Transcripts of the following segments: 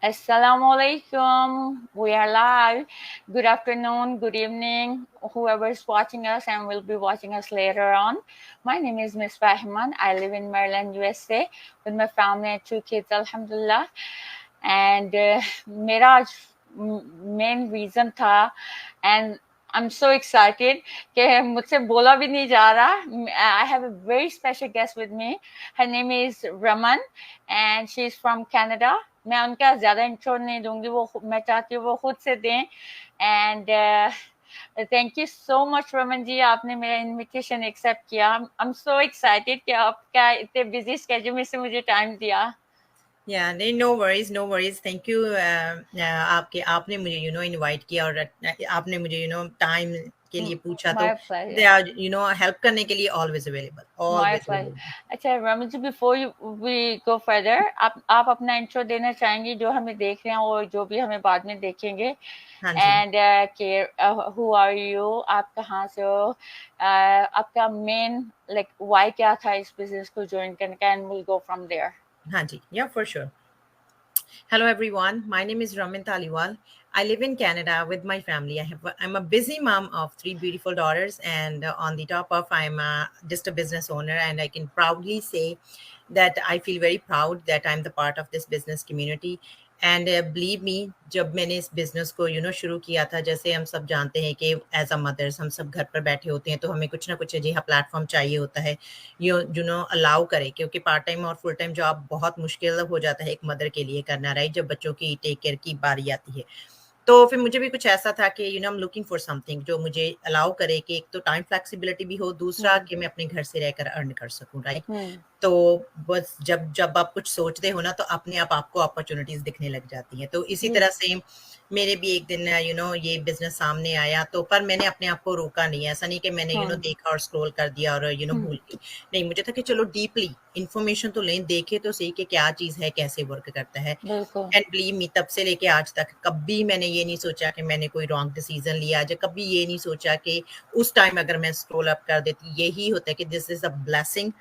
Assalamu alaikum. We are live. Good afternoon, good evening, whoever is watching us and will be watching us later on. My name is Miss Fahiman. I live in Maryland, USA with my family and 2 kids, Alhamdulillah. And मेरा आज main reason था and I'm so excited कि मुझसे बोला भी नहीं जा रहा. I have a very special guest with me. Her name is Raman and she's from Canada. मैं उनका ज़्यादा इंट्रो नहीं दूंगी, मैं चाहती हूँ वो खुद से दें. And thank you so much Raman ji, आपने मेरा इनविटेशन एक्सेप्ट किया. आई एम सो एक्साइटेड कि आपका इतने बिजी स्केड्यूल में से मुझे टाइम दिया. नहीं, नो वरीज. थैंक यू आपने मुझे इनवाइट किया और आपने मुझे टाइम के लिए पूछा, तो दे आर हेल्प करने के लिए ऑलवेज अवेलेबल. अच्छा Raman ji, before we go further, आप अपना इंट्रो देना चाहेंगी जो हमें देख रहे हैं और जो भी हमें बाद में देखेंगे. एंड हु आर यू, आप कहाँ से हो, आपका मेन लाइक वाई क्या था इस बिजनेस को ज्वाइन करने का, and will go from there. हाँ जी, yeah, for sure. Hello everyone, my name is Ramin Taliwal. I live in Canada with my family. I'm a busy mom of 3 beautiful daughters, and on the top of I'm just a business owner, and I can proudly say that I feel very proud that I'm the part of this business community. And believe me, जब मैंने इस business को शुरू किया था, जैसे हम सब जानते हैं कि एज अ मदर्स हम सब घर पर बैठे होते हैं, तो हमें कुछ ना कुछ अजिहा प्लेटफॉर्म चाहिए होता है अलाउ करे, क्योंकि पार्ट टाइम और फुल टाइम जॉब बहुत मुश्किल हो जाता है एक मदर के लिए करना, राइट, जब बच्चों की टेक केयर की बारी आती है. तो फिर मुझे भी कुछ ऐसा था कि I am looking for something जो मुझे अलाउ करे कि एक तो टाइम फ्लेक्सिबिलिटी भी हो, दूसरा कि मैं अपने घर से रहकर अर्न कर सकूं, राइट. तो बस जब आप कुछ सोचते हो ना, तो अपने आप आपको अपॉर्चुनिटीज दिखने लग जाती हैं. तो इसी तरह से मेरे भी एक दिन ये बिजनेस सामने आया, तो पर मैंने अपने आप को रोका नहीं. ऐसा नहीं कि मैंने देखा और स्क्रॉल कर दिया और भूल गई. नहीं, मुझे था कि चलो डीपली इंफॉर्मेशन तो लें, देखे तो सही कि क्या चीज है, कैसे वर्क करता है. एंड बिलीव मी, तब से लेके आज तक कभी मैंने ये नहीं सोचा कि मैंने कोई रॉन्ग डिसीजन लिया, जो कभी ये नहीं सोचा कि उस टाइम अगर मैं स्क्रॉल अप कर देती. यही होता है कि दिस इज अ ब्लेसिंग.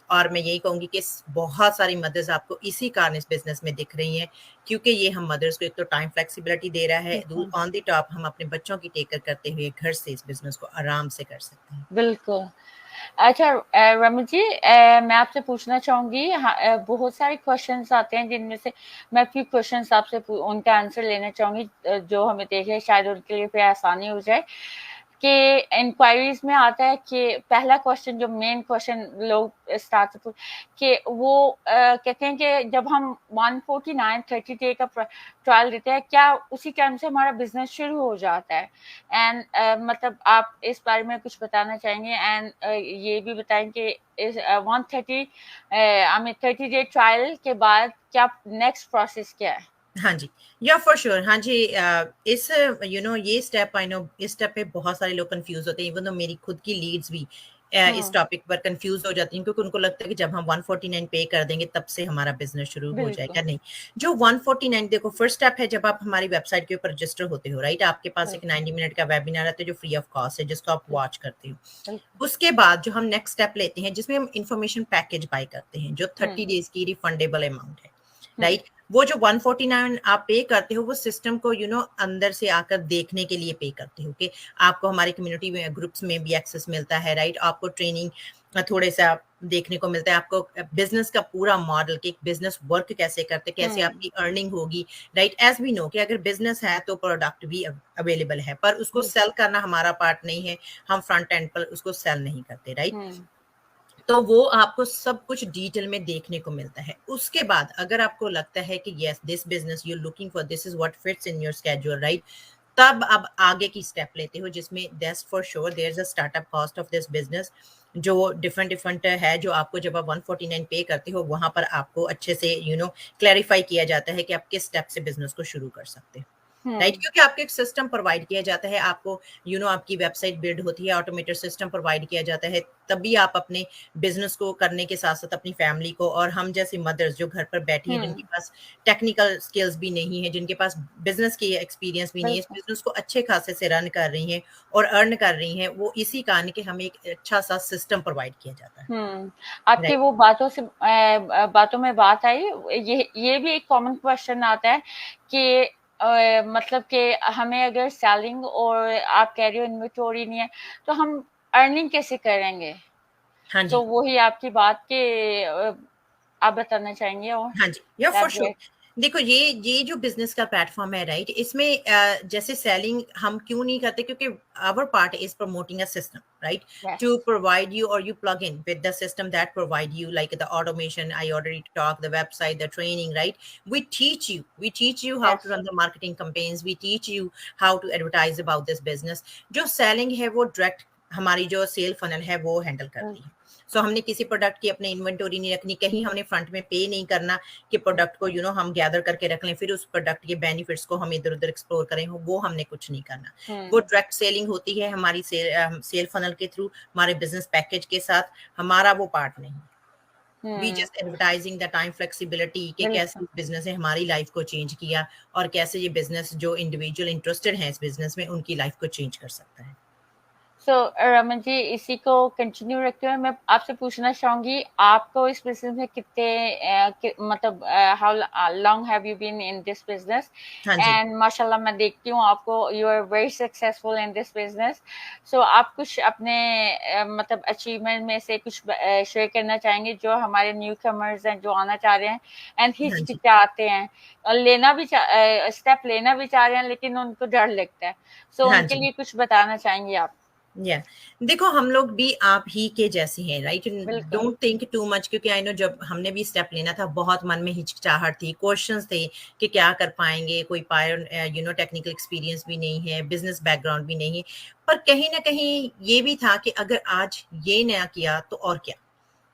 और मैं यही कहूंगी कि बहुत सारी मदर्स आपको इसी कारण इस बिजनेस में दिख रही हैं, क्योंकि ये हम मदर्स को एक तो टाइम फ्लेक्सिबिलिटी दे रहा है, ऑन द टॉप हम अपने बच्चों की टेक केयर करते हुए घर से इस बिजनेस को आराम से कर सकते हैं. बिल्कुल. अच्छा रमन जी, मैं आपसे पूछना चाहूंगी, बहुत सारे क्वेश्चंस आते हैं जिनमें से मैं फ्यू क्वेश्चंस आपसे उनका आंसर लेना चाहूंगी, जो हमें देखे शायद उनके लिए फिर आसानी हो जाए. कि इंक्वायरीज में आता है कि पहला क्वेश्चन, जो मेन क्वेश्चन लोग स्टार्ट कि वो कहते हैं कि जब हम 149 30 डे का ट्रायल देते हैं, क्या उसी टाइम से हमारा बिजनेस शुरू हो जाता है? एंड मतलब आप इस बारे में कुछ बताना चाहेंगे, एंड ये भी बताएं कि इस 130 30 डे ट्रायल के बाद क्या नेक्स्ट प्रोसेस क्या है? हाँ जी, या फॉर श्योर. हाँ जी, इस ये स्टेप, आई नो इस स्टेप पे बहुत सारे लोग कंफ्यूज होते हैं. इवन तो मेरी खुद की लीड्स भी इस टॉपिक पर कंफ्यूज हो जाती हैं, क्योंकि उनको लगता है कि जब हम 149 पे कर देंगे तब से हमारा बिजनेस शुरू हो जाएगा. नहीं, जो 149, देखो, फर्स्ट स्टेप है जब आप हमारी वेबसाइट के ऊपर रजिस्टर होते हो, राइट. आपके पास एक 90 मिनट का वेबिनार आता है जो फ्री ऑफ कॉस्ट है, जिसको आप वॉच करते हो. उसके बाद जो हम नेक्स्ट स्टेप लेते हैं, जिसमें हम इंफॉर्मेशन पैकेज बाय करते हैं, जो 30 डेज की रिफंडेबल अमाउंट है, राइट. वो जो 149 आप पे करते हो, वो सिस्टम को अंदर से आकर देखने के लिए पे करते हो कि आपको हमारी कम्युनिटी में ग्रुप्स में भी एक्सेस मिलता है, राइट. आपको ट्रेनिंग थोड़े सा देखने को मिलता है, आपको बिजनेस का पूरा मॉडल कि बिजनेस वर्क कैसे करते, कैसे आपकी अर्निंग होगी, राइट. एज वी नो कि अगर बिजनेस है तो प्रोडक्ट भी अवेलेबल है, पर उसको सेल करना हमारा पार्ट नहीं है, हम फ्रंट एंड पर उसको सेल नहीं करते, राइट. तो वो आपको सब कुछ डिटेल में देखने को मिलता है. उसके बाद अगर आपको लगता है कि yes, this business you looking for, this is what fits in your schedule, right, तब अब आगे की स्टेप लेते हो, जिसमें that's for sure there is a startup cost of this business, जो डिफरेंट है, जो आपको जब आप 149 पे करते हो, वहां पर आपको अच्छे से क्लैरिफाई किया जाता है कि आप किस स्टेप से बिजनेस को शुरू कर सकते हैं. राइट, हम्म क्योंकि आपको एक सिस्टम प्रोवाइड किया जाता है, आपको आपकी वेबसाइट बिल्ड होती है, ऑटोमेटेड सिस्टम प्रोवाइड किया जाता है, तभी आप अपने बिजनेस को करने के साथ साथ अपनी फैमिली को, और हम जैसी मदर्स जो घर पर बैठी हैं, जिनके हम्म पास टेक्निकल स्किल्स भी नहीं है, जिनके पास बिजनेस की एक्सपीरियंस भी नहीं है, इस बिल्कुल। बिजनेस को अच्छे खासे से रन कर रही हैं और अर्न कर रही हैं, वो इसी कारण कि हमें एक अच्छा सा सिस्टम प्रोवाइड किया जाता है। आपकी राइट। वो बातों से बातों में बात आई, ये भी एक कॉमन क्वेश्चन आता है कि मतलब कि हमें अगर सेलिंग और आप कह रही हो इन्वेंटरी नहीं है, तो हम अर्निंग कैसे करेंगे? हाँ तो जी। वही आपकी बात के आप बताना चाहेंगे और हाँ जी, या फॉर श्योर। elaborate? देखो, ये जो बिजनेस का प्लेटफॉर्म है, राइट, इसमें जैसे सेलिंग हम क्यों नहीं करते, क्योंकि our part is promoting a system, right, to Yes, provide you, or you plug in with the system that provide you, like the automation I already talked, the website, the training, right. We teach you how to yes. run the marketing campaigns, we teach you how to advertise about this business. जो selling है वो direct हमारी जो cell funnel है वो handle Mm, करती है। सो हमने किसी प्रोडक्ट की अपने इन्वेंटोरी नहीं रखनी, कहीं हमने फ्रंट में पे नहीं करना कि प्रोडक्ट को हम गैदर करके रख लें, फिर उस प्रोडक्ट के बेनिफिट्स को हम इधर उधर एक्सप्लोर करें, वो हमने कुछ नहीं करना। वो mm, डायरेक्ट सेलिंग होती है हमारी सेल फनल के थ्रू, हमारे बिजनेस पैकेज के साथ, हमारा वो पार्ट नहीं। We mm, just advertising the time flexibility कि कैसे बिल्कुल। बिजनेस ने हमारी लाइफ को चेंज किया, और कैसे ये बिजनेस जो इंडिविजुअल इंटरेस्टेड है इस बिजनेस में, उनकी लाइफ को चेंज कर सकता है। सो रमन जी, इसी को कंटिन्यू रखते हुए मैं आपसे पूछना चाहूंगी, आपको इस बिजनेस में कितने मतलब how long have you been in this business? हाँ जी। एंड माशाल्लाह मैं देखती हूँ आपको, you are very successful in this business. So आप कुछ अपने मतलब अचीवमेंट में से कुछ शेयर करना चाहेंगे, जो हमारे न्यू कमर्स हैं, जो आना चाह रहे हैं एंड हाँ जी। हिचकिचाते हैं और लेना भी स्टेप लेना भी चाह रहे हैं, लेकिन उनको डर लगता है, सो हाँ उनके जी। लिए कुछ बताना चाहेंगे आप? या देखो, हम लोग भी आप ही के जैसे हैं, राइट। बिल्कुल। डोंट थिंक टू मच, क्योंकि आई नो जब हमने भी स्टेप लेना था, बहुत मन में हिचकिचाहट थी, क्वेश्चंस थे कि क्या कर पाएंगे, कोई पायर टेक्निकल एक्सपीरियंस भी नहीं है, बिजनेस बैकग्राउंड भी नहीं है, पर कहीं ना कहीं ये भी था कि अगर आज ये नया किया तो और क्या,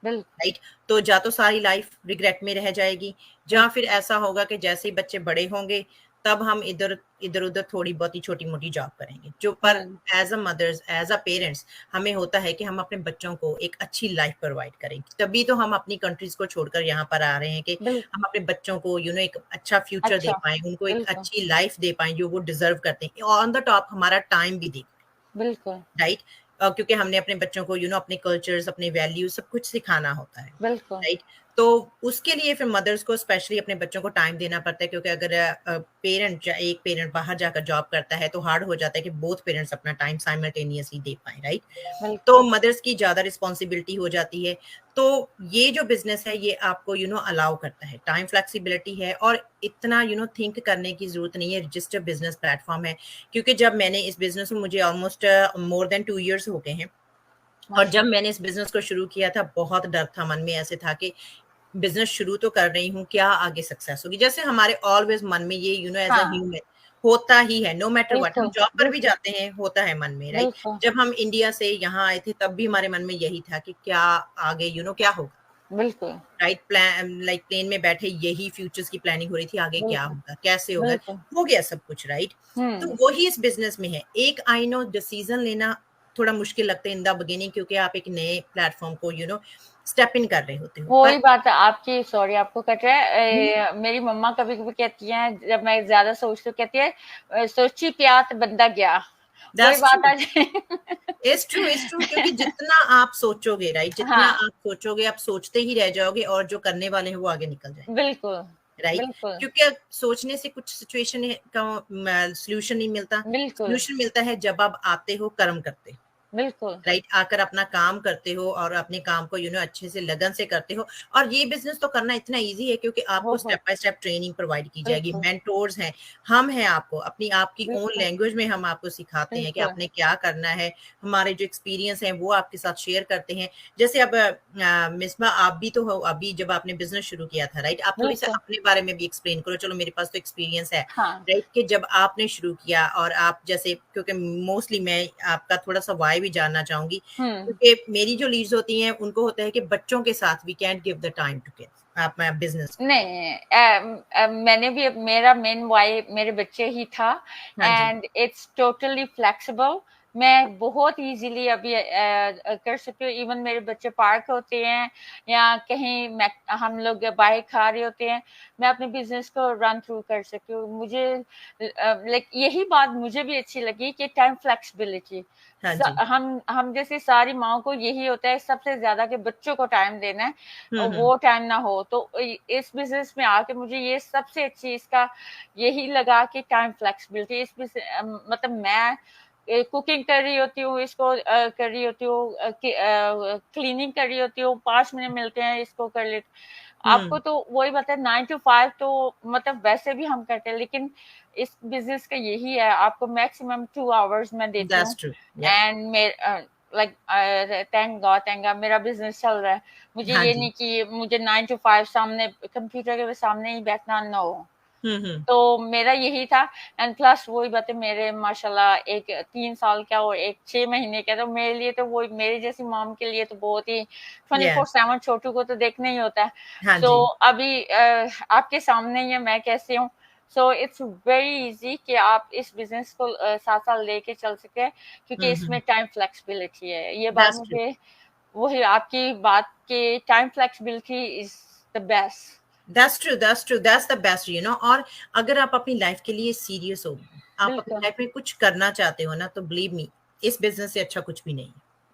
बिल्कुल। राइट। तो जा तो सारी लाइफ रिग्रेट में रह जाएगी, या फिर बिल्कुल। ऐसा होगा कि जैसे ही बच्चे बड़े होंगे तब हम इधर इधर उधर थोड़ी बहुत ही छोटी मोटी जॉब करेंगे, जो पर हम्म। As a mothers, as a parents, हमें होता है कि हम अपने बच्चों को एक अच्छी लाइफ प्रोवाइड करें, तभी तो हम अपनी कंट्रीज को छोड़कर यहाँ पर आ रहे हैं कि बिल्कुल। हम अपने बच्चों को एक अच्छा फ्यूचर दे अच्छा। पाए, उनको एक बिल्कुल। अच्छी लाइफ दे पाए जो वो डिजर्व करते हैं, ऑन द टॉप हमारा टाइम भी दे, बिल्कुल। राइट। क्योंकि हमने अपने बच्चों को अपने कल्चर्स, अपने वैल्यूज सब कुछ सिखाना होता है, बिल्कुल। राइट। तो उसके लिए फिर मदर्स को स्पेशली अपने बच्चों को टाइम देना पड़ता है, क्योंकि अगर एक पेरेंट बाहर जाकर जॉब करता है तो हार्ड हो जाता है कि बोथ पेरेंट्स अपना टाइम साइमल्टेनियसली दे पाए, राइट। तो बिल्कुल। मदर्स की ज्यादा रिस्पॉन्सिबिलिटी हो जाती है। तो ये जो बिजनेस है ये आपको अलाउ करता है, टाइम फ्लेक्सिबिलिटी है, और इतना थिंक करने की जरूरत नहीं है, रजिस्टर्ड बिजनेस प्लेटफॉर्म है। क्योंकि जब मैंने इस बिजनेस में, मुझे ऑलमोस्ट मोर देन 2 इयर्स हो गए हैं, और जब माशा। मैंने इस बिजनेस को शुरू किया था बहुत डर था मन में, ऐसे था कि बिजनेस शुरू तो कर रही हूँ, क्या आगे सक्सेस होगी, जैसे हमारे ऑलवेज मन में ये एज अ हाँ। ह्यूमन होता ही है, नो मैटर व्हाट, हम बिल्कुल। जॉब पर भी बिल्कुल। जाते हैं, होता है मन में, राइट। बिल्कुल। जब हम इंडिया से यहाँ आए थे तब भी हमारे मन में यही था कि क्या आगे क्या होगा, बिल्कुल। राइट। प्लान लाइक प्लेन में बैठे यही फ्यूचर्स की प्लानिंग हो रही थी, आगे क्या बिल्कुल। होगा, कैसे होगा, बिल्कुल। हो गया सब कुछ, राइट। तो हम्म। वही इस बिजनेस में है, एक आई नो डिसीजन लेना थोड़ा मुश्किल लगता है इन द बिगिनिंग, क्योंकि आप एक नए प्लेटफॉर्म को स्टेप इन कर रहे होते हो, पर वही बात है आपकी, सॉरी आपको कट रहा है, मेरी मम्मा कभी कभी कहती हैं, जब मैं ज्यादा सोचती हूँ, कहती है सोची पिया तो बंदा गया। वही दैट्स बात ट्रू, आ जाए। इज ट्रू, क्योंकि जितना आप सोचोगे, राइट, जितना हाँ। आप सोचोगे आप सोचते ही रह जाओगे, और जो करने वाले हैं वो आगे निकल जाएंगे, बिल्कुल। राइट। बिल्कुल। क्योंकि अब सोचने से कुछ सिचुएशन का सोल्यूशन नहीं मिलता, बिल्कुल। सोल्यूशन मिलता है जब आप आते हो कर्म करते हो, बिल्कुल। राइट। आकर अपना काम करते हो और अपने काम को अच्छे से लगन से करते हो, और ये बिजनेस तो करना इतना इजी है क्योंकि आपको स्टेप बहुत। बाय स्टेप ट्रेनिंग प्रोवाइड की जाएगी, बिल्कुल। मेंटोर्स हैं, हम हैं आपको अपनी आपकी ओन बिल्कुल। लैंग्वेज में हम आपको सिखाते हैं कि बिल्कुल। आपने क्या करना है, हमारे जो एक्सपीरियंस है वो आपके साथ शेयर करते हैं। जैसे अब मिसबा, आप भी तो हो, अभी जब आपने बिजनेस शुरू किया था, राइट, आप थोड़ी सा बिल्कुल। अपने बारे में भी एक्सप्लेन करो, चलो मेरे पास तो एक्सपीरियंस है, हाँ। राइट, कि जब आपने शुरू किया, और आप जैसे, क्योंकि मोस्टली मैं आपका थोड़ा सा वाई भी जानना चाहूंगी, हम्म। क्योंकि मेरी जो लीड्स होती हैं उनको होता है कि बच्चों के साथ we can't give the time to kids, आप बिजनेस को? नहीं, मैंने भी मेरा मेन वाई मेरे बच्चे ही था, हाँ जी। And it's totally flexible. मैं बहुत इजीली अभी कर सकती हूँ। इवन मेरे बच्चे पार्क होते हैं या कहीं हम लोग बाहर खा रहे होते हैं, मैं अपने बिजनेस को रन थ्रू कर सकती हूँ। मुझे लाइक यही बात मुझे भी अच्छी लगी कि टाइम फ्लेक्सिबिलिटी। हाँ जी। हम जैसे सारी माओ को यही होता है सबसे ज्यादा कि बच्चों को टाइम देना है, और हम्म। वो टाइम ना हो। तो इस बिजनेस में आके मुझे ये सबसे अच्छी इसका यही लगा कि टाइम फ्लेक्सिबिलिटी। मतलब मैं कुकिंग कर रही होती हूँ, इसको कर रही होती हूँ, क्लीनिंग कर रही होती हूँ, 5 मिनट मिलते हैं, इसको कर लेती। आपको हम्म। तो वही बात है, 9 to 5 तो मतलब वैसे भी हम करते हैं, लेकिन इस बिजनेस का यही है, आपको मैक्सिमम 2 आवर्स मैं देती हूँ। That's true. या। एंड लाइक थैंक गॉड मेरा बिजनेस चल रहा है। मुझे हाँ ये जी। नहीं कि मुझे 9 to 5 सामने कंप्यूटर के सामने ही बैठना ना हो। हम्म। तो मेरा यही था। एंड प्लस वही बात है, मेरे माशाल्लाह एक 3 साल का और एक 6 महीने का, तो मेरे लिए तो वो मेरे जैसी मॉम के लिए तो बहुत ही ट्वेंटी या। फोर सेवन छोटू को तो देखना ही होता है। हाँ सो जी। अभी आपके सामने ही है मैं कैसे हूँ। सो इट्स वेरी इजी कि आप इस बिजनेस को साथ साथ लेके चल सके, क्योंकि इसमें टाइम फ्लेक्सिबिलिटी है। ये बात दैट्स ट्रू। मुझे वही आपकी बात के time flexibility is the best. That's the best, you know. और अगर आप अपनी लाइफ के लिए सीरियस हो, आप अपनी बिल्कुल। लाइफ में कुछ करना चाहते हो ना, तो बिलीव मी, इस बिजनेस से अच्छा कुछ भी नहीं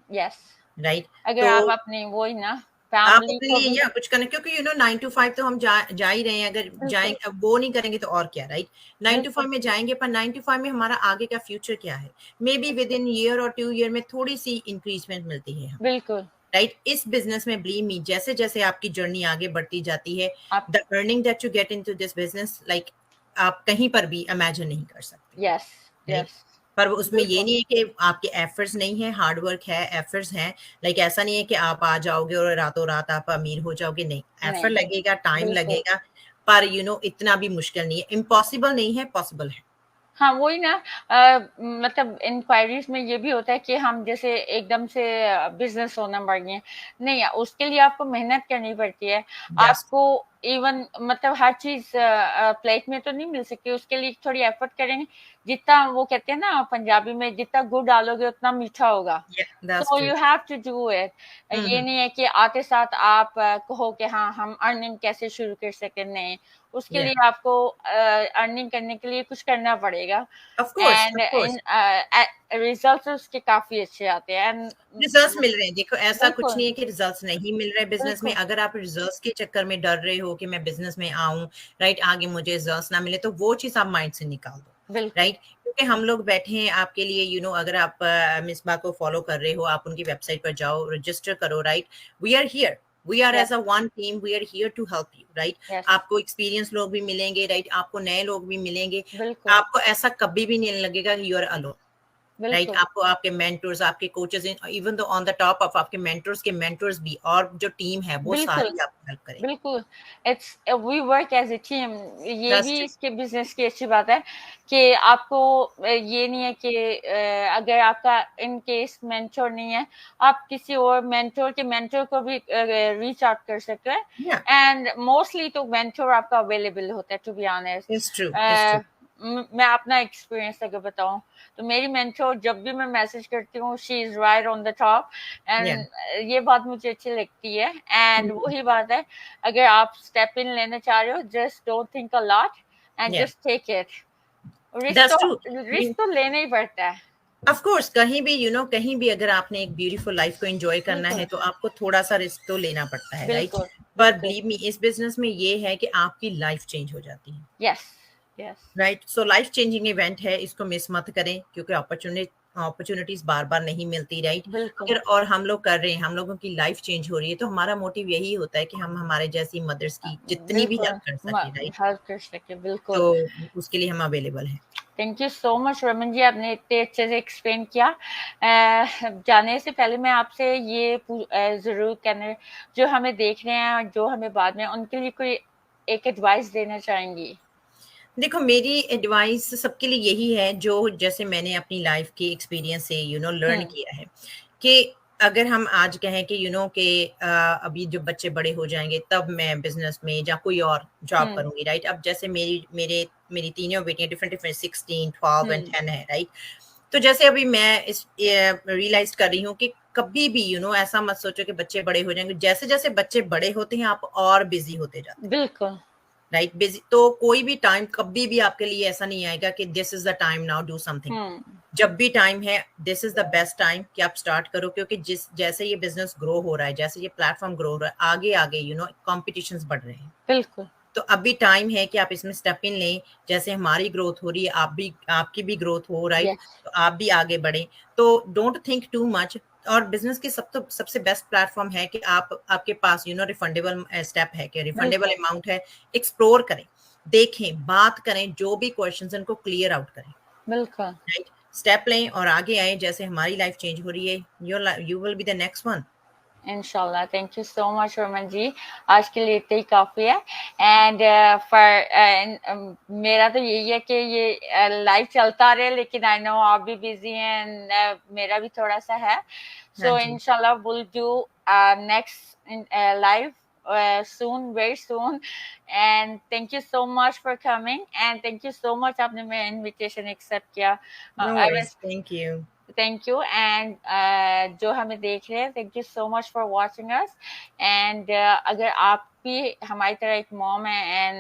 यस। है, राइट? अगर तो आप अपनी वो ही ना आप फैमिली अपने को लिए भी। या कुछ करना, क्योंकि 9 to 5 तो हम जा ही रहे हैं। अगर बिल्कुल। जाएंगे, अब वो नहीं करेंगे तो और क्या, राइट? 9 to 5 बिल्कुल। में जाएंगे, पर 9 to 5 में हमारा आगे का फ्यूचर क्या है? May be with in year और 2 ईयर में थोड़ी सी इंक्रीजमेंट मिलती है हमें, बिल्कुल। राइट? इस बिजनेस में बिलीव मी, जैसे जैसे आपकी जर्नी आगे बढ़ती जाती है, आप। The earning that you get into this business, like आप कहीं पर भी इमेजिन नहीं कर सकते, यस। राइट? यस। पर वो उसमें ये बिल्कुल। नहीं है कि आपके एफर्ट्स नहीं है, हार्ड वर्क है, एफर्ट्स हैं। लाइक ऐसा नहीं है कि आप आ जाओगे और रातों रात आप अमीर हो जाओगे, नहीं। नहीं। एफर्ट लगेगा, टाइम बिल्कुल। लगेगा, पर इतना भी मुश्किल नहीं है। इम्पॉसिबल नहीं है, पॉसिबल है। हाँ, वही ना। मतलब इंक्वायरीज में ये भी होता है कि हम जैसे एकदम से बिजनेस ओनर बन गए। नहीं, उसके लिए आपको मेहनत करनी पड़ती है। दैट्स आपको इवन मतलब हर चीज प्लेट में तो नहीं मिल सकती, उसके लिए थोड़ी एफर्ट करेंगे। जितना वो कहते हैं ना पंजाबी में, जितना गुड़ डालोगे उतना मीठा होगा। That's so true. You have to do it. ये हम्म। नहीं है कि आते साथ आप कहो कि हाँ हम अर्निंग कैसे शुरू कर सके, नहीं। उसके या। लिए आपको अर्निंग करने के लिए कुछ करना पड़ेगा। Of course, end of course. Result उसके काफी अच्छे आते हैं। एंड रिजल्ट्स मिल रहे हैं, देखो ऐसा कुछ बिल्कुल। नहीं है कि रिजल्ट्स नहीं मिल रहे बिजनेस में। बिल्कुल। अगर आप रिजल्ट्स के चक्कर में डर रहे हो कि मैं बिजनेस में आऊं, राइट, आगे मुझे रिजल्ट्स ना मिले, तो वो चीज आप माइंड से निकाल दो, बिल्कुल। राइट? क्योंकि हम लोग बैठे हैं आपके लिए, अगर आप मिसबा को फॉलो कर रहे हो, आप उनकी वेबसाइट पर जाओ, रजिस्टर करो, right? We are here, we are yes. As a one team, we are here to help you, right? Yes. आपको एक्सपीरियंस लोग भी मिलेंगे, राइट? आपको नए लोग भी मिलेंगे। बिल्कुल। आपको ऐसा कभी भी नहीं लगेगा कि यू आर अलोन, राइट? बिल्कुल। आपको आपके मेंटर्स, आपके coaches, even though on the top of आपके मेंटर्स के मेंटर्स भी, और जो टीम है वो बिल्कुल। सारी आपको हेल्प करेंगे। बिल्कुल। It's we work as a team. ये दैट्स भी ट्रू। इसके बिजनेस की अच्छी बात है कि आपको ये नहीं है कि अगर आपका इन केस मेंटर नहीं है, आप किसी और मेंटर को भी रीच आउट कर सकते हैं। या। एंड मोस्टली तो मेंटर आपका अवेलेबल होता है, to be it's true, it's true. Honest. मैं अपना एक्सपीरियंस अगर बताऊं, तो मेरी मेंटर जब भी मैं मैसेज करती हूँ, she is right on the top. या। एंड ये बात मुझे अच्छी लगती है। एंड वही बात है, अगर आप स्टेप इन लेना चाह रहे हो, just don't think a lot and yeah. Just take it. That's true. Risk तो लेना ही पड़ता है। ऑफ कोर्स, कहीं भी कहीं भी अगर आपने एक ब्यूटीफुल लाइफ को एंजॉय करना बिल्कुल। है, तो आपको थोड़ा सा रिस्क तो लेना पड़ता है, राइट? बिल्कुल। पर बिल्कुल। बिलीव मी, इस बिजनेस में ये है कि आपकी लाइफ चेंज हो जाती है, yes. Yes. Right? So life changing event है, इसको मिस मत करें, क्योंकि अपॉर्चुनिटीज बार बार नहीं मिलती, राइट? बिल्कुल। अगर और हम लोग कर रहे हैं, हम लोगों की लाइफ चेंज हो रही है, तो हमारा मोटिव यही होता है कि हम हमारे जैसी मदर्स की जितनी भी बिल्कुल। हेल्प कर सके, राइट? हेल्प कर सके। तो बिल्कुल। उसके लिए हम अवेलेबल हैं। Thank you so much Raman ji, आपने इतने अच्छे से एक्सप्लेन किया। जाने से पहले मैं आपसे ये जरूर कहना, जो हमें देख रहे हैं और जो हमें बाद में, उनके लिए कोई एक एडवाइस देना चाहेंगी? देखो, मेरी एडवाइस सबके लिए यही है, जो जैसे मैंने अपनी लाइफ के एक्सपीरियंस से लर्न हम्म। किया है, कि अगर हम आज कहें कि कि अभी जब बच्चे बड़े हो जाएंगे तब मैं बिजनेस में या कोई और जॉब करूंगी, राइट? अब जैसे मेरी तीनों बेटियां डिफरेंट डिफरेंट 16, 12 एंड 10 है, राइट? तो जैसे अभी मैं इस रियलाइज कर रही हूँ कि कभी भी ऐसा मत सोचो कि बच्चे बड़े हो जाएंगे। जैसे जैसे बच्चे बड़े होते हैं आप और बिजी होते जाते हैं, बिल्कुल, राइट? बिजी तो कोई भी टाइम कभी भी आपके लिए ऐसा नहीं आएगा कि this is the time now do something. जब भी टाइम है, this is the best time कि आप स्टार्ट करो, क्योंकि जैसे ये बिजनेस ग्रो हो रहा है, जैसे ये प्लेटफॉर्म ग्रो हो रहा है, आगे आगे कॉम्पिटिशंस बढ़ रहे हैं। बिल्कुल। तो अभी टाइम है कि आप इसमें स्टेप इन लें। जैसे हमारी ग्रोथ हो रही है, आपकी भी ग्रोथ हो, राइट? यस, तो आप भी आगे बढ़े। तो डोंट थिंक टू मच। और बिजनेस की सबसे बेस्ट प्लेटफॉर्म है कि आपके पास रिफंडेबल स्टेप है, कि रिफंडेबल बिल्कुल, अमाउंट है। एक्सप्लोर करें, देखें, बात करें, जो भी क्वेश्चन हैं उनको क्लियर आउट करें, बिल्कुल। राइट? स्टेप लें और आगे आए। जैसे हमारी लाइफ चेंज हो रही है, you will be the next one. इंशाल्लाह। Thank you so much Raman ji, आज के लिए इतना ही काफ़ी है। एंड फॉर मेरा तो यही है कि ये लाइफ चलता रहे, लेकिन आई नो आप भी बिजी हैं एंड मेरा भी थोड़ा सा है। हाँ सो जी, इंशाल्लाह will do next live soon, very soon. And thank you so much for coming, and thank you so much आपने मेरा invitation accept किया। No I worries, was thank you. thank you, and जो हमें देख रहे हैं, thank you so much for watching us. And अगर आप भी हमारी तरह एक मॉम है and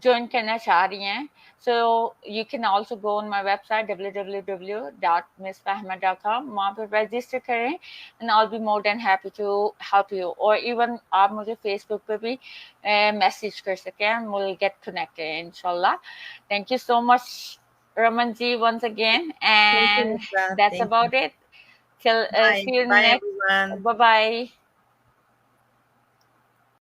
ज्वाइन करना चाह रही हैं, so you can also go on my website www.missfahma.com, वहाँ पर रजिस्टर करें and I'll be more than happy to help you, or even आप मुझे Facebook पे भी मैसेज कर सकें and we'll get connected inshallah. Thank you so much Raman ji once again, thank you and Mishra, that's thank you. about it. Till bye see you bye next. Everyone. Bye bye.